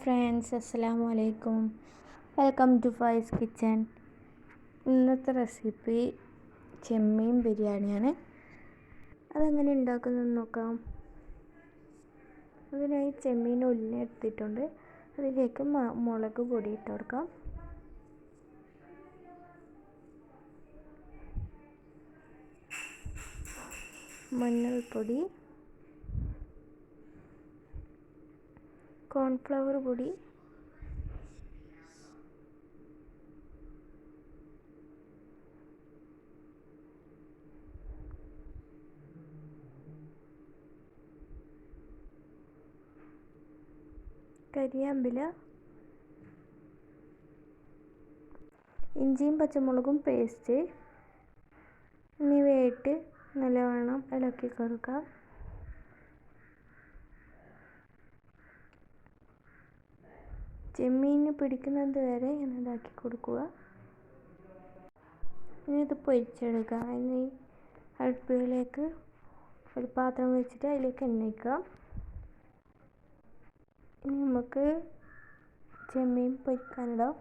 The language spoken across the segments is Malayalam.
ഫ്രണ്ട്സ്, അസ്സലാമു അലൈക്കും. Welcome to Faiz kitchen. ഇന്നത്തെ റെസിപ്പി ചെമ്മീൻ ബിരിയാണിയാണ്. അതെങ്ങനെ ഉണ്ടാക്കുന്നതെന്ന് നോക്കാം. അതിനായി ചെമ്മീൻ ഉലിഞ്ഞെടുത്തിട്ടുണ്ട്. അതിലേക്ക് മുളക് പൊടി ഇട്ട് കൊടുക്കാം. മഞ്ഞൾപ്പൊടി, കോൺഫ്ലവർ പൊടി, കരിയാമ്പില, ഇഞ്ചിയും പച്ചമുളകും പേസ്റ്റ് എന്നിവയായിട്ട് നല്ലവണ്ണം ഇളക്കി കൊടുക്കാം. ചെമ്മീന് പിടിക്കുന്നത് വരെ ഇങ്ങനെ ഇതാക്കി കൊടുക്കുക. ഇനി ഇത് പൊരിച്ചെടുക്കുക. ഇനി അടുപ്പിലേക്ക് ഒരു പാത്രം വെച്ചിട്ട് അതിലേക്ക് എണ്ണ ഒഴിക്കുക. ഇനി നമുക്ക് ചെമ്മീൻ പൊരിക്കാനിടാം.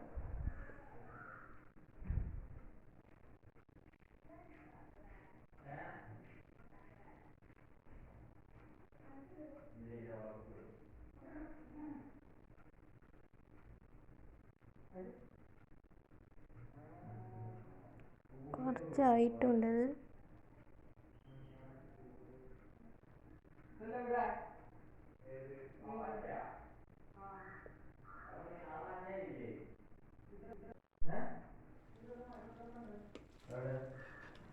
കുറച്ചായിട്ടുണ്ടത്.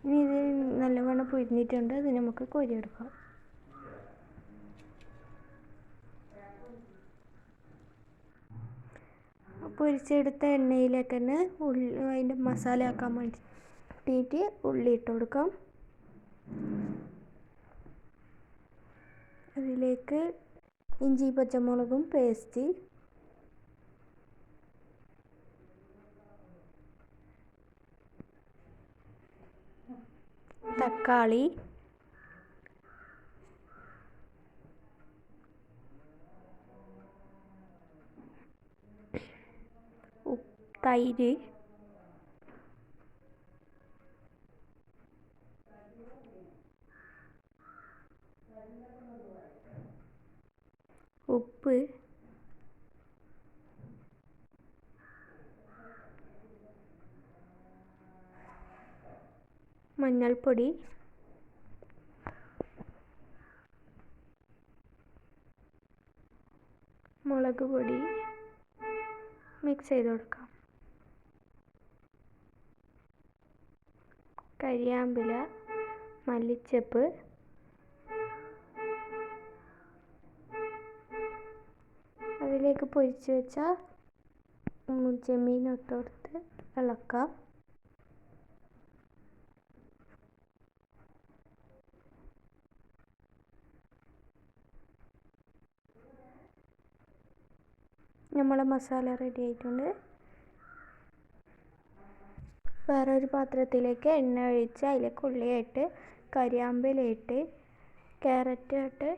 ഇനി ഇത് നല്ലവണ്ണം പൊരിഞ്ഞിട്ടുണ്ട്. അത് നമുക്ക് കോരിയെടുക്കാം. പൊരിച്ചെടുത്ത എണ്ണയിലേക്ക് തന്നെ അതിൻ്റെ മസാല ആക്കാൻ വേണ്ടിയിട്ട് ഉള്ളി ഇട്ട് കൊടുക്കാം. അതിലേക്ക് ഇഞ്ചി പച്ചമുളകും പേസ്റ്റ്, തക്കാളി, തൈര്, ഉപ്പ്, മഞ്ഞൾപ്പൊടി, മുളക് പൊടി മിക്സ് ചെയ്ത് കൊടുക്കാം. കരിയാമ്പില, മല്ലിച്ചപ്പ്, അതിലേക്ക് പൊരിച്ച് വെച്ച ചെമ്മീൻ ഇട്ട് കൊടുത്ത് ഇളക്കാം. നമ്മളെ മസാല റെഡി ആയിട്ടുണ്ട്. വേറൊരു പാത്രത്തിലേക്ക് എണ്ണ ഒഴിച്ച് അതിലേക്ക് ഉള്ളിയിട്ട് കരിയാമ്പിലയിട്ട് ക്യാരറ്റ് ഇട്ട്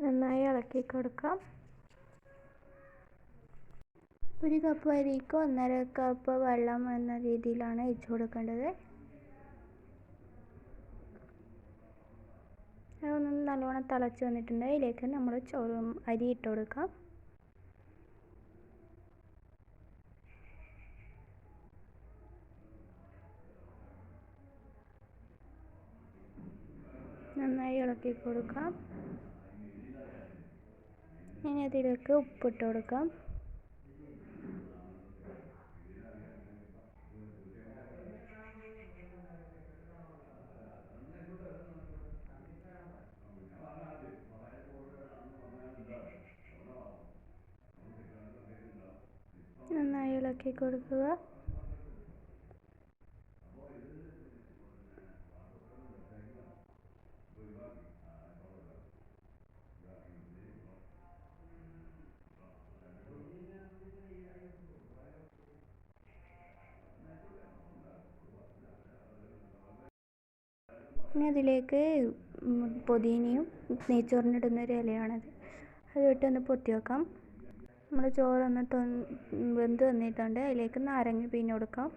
നന്നായി ഇളക്കി കൊടുക്കാം. ഒരു കപ്പ് അരിക്ക് 1.5 കപ്പ് വെള്ളം എന്ന രീതിയിലാണ് ഒഴിച്ചു കൊടുക്കേണ്ടത്. അതൊന്ന് നല്ലവണ്ണം തിളച്ച് വന്നിട്ടുണ്ട്. അതിലേക്ക് നമ്മൾ അരി ഇട്ട് കൊടുക്കാം. നന്നായി ഇളക്കി കൊടുക്കാം. ഇനി അതിലേക്ക് ഉപ്പിട്ട് കൊടുക്കാം. നന്നായി ഇളക്കി കൊടുക്കുക. ഇനി അതിലേക്ക് പുതിനയും നെയ്ച്ചോറിനിടുന്നൊരു ഇലയാണത്. അത് ഇട്ടൊന്ന് പൊത്തി വെക്കാം. നമ്മൾ ചോറൊന്ന് വെന്ത് വന്നിട്ടുണ്ട്. അതിലേക്ക് നാരങ്ങ പിഴിഞ്ഞ് കൊടുക്കാം.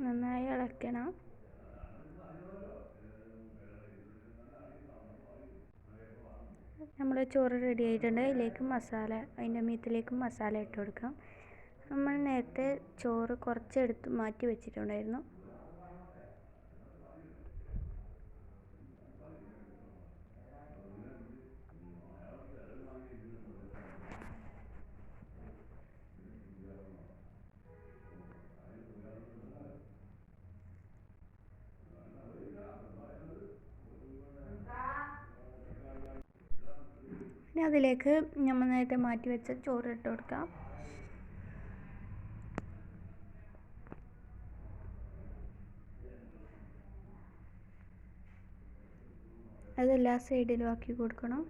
നന്നായി ഇളക്കണം. നമ്മുടെ ചോറ് റെഡി ആയിട്ടുണ്ട്. അതിലേക്ക് മസാല, അതിൻ്റെ മീത്തിലേക്ക് മസാല ഇട്ട് കൊടുക്കാം. നമ്മൾ നേരത്തെ ചോറ് കുറച്ചെടുത്ത് മാറ്റി വെച്ചിട്ടുണ്ടായിരുന്നു. ഇനി അതിലേക്ക് നമ്മൾ നേരത്തെ മാറ്റി വെച്ച ചോറ് ഇട്ട് കൊടുക്കാം. അതെല്ലാ സൈഡിലും ആക്കി കൊടുക്കണം.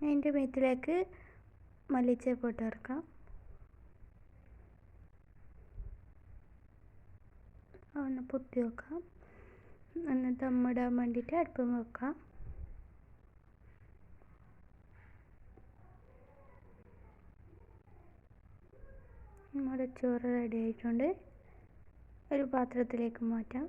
അതിൻ്റെ മീത്തിലേക്ക് മല്ലിച്ചപ്പ് ഇട്ട് ചേർക്കാം. ഒന്ന് പൊത്തി വെക്കാം. ഒന്ന് ദമ്മിടാൻ വേണ്ടിയിട്ട് അടുപ്പം വെക്കാം. നമ്മുടെ ചോറ് റെഡി ആയിട്ടുണ്ട്. ഒരു പാത്രത്തിലേക്ക് മാറ്റാം.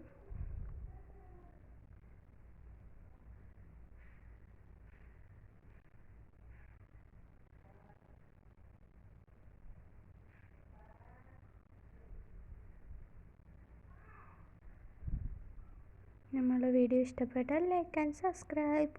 നമ്മുടെ വീഡിയോ ഇഷ്ടപ്പെട്ടാൽ ലൈക്ക് ആൻഡ് സബ്സ്ക്രൈബ്.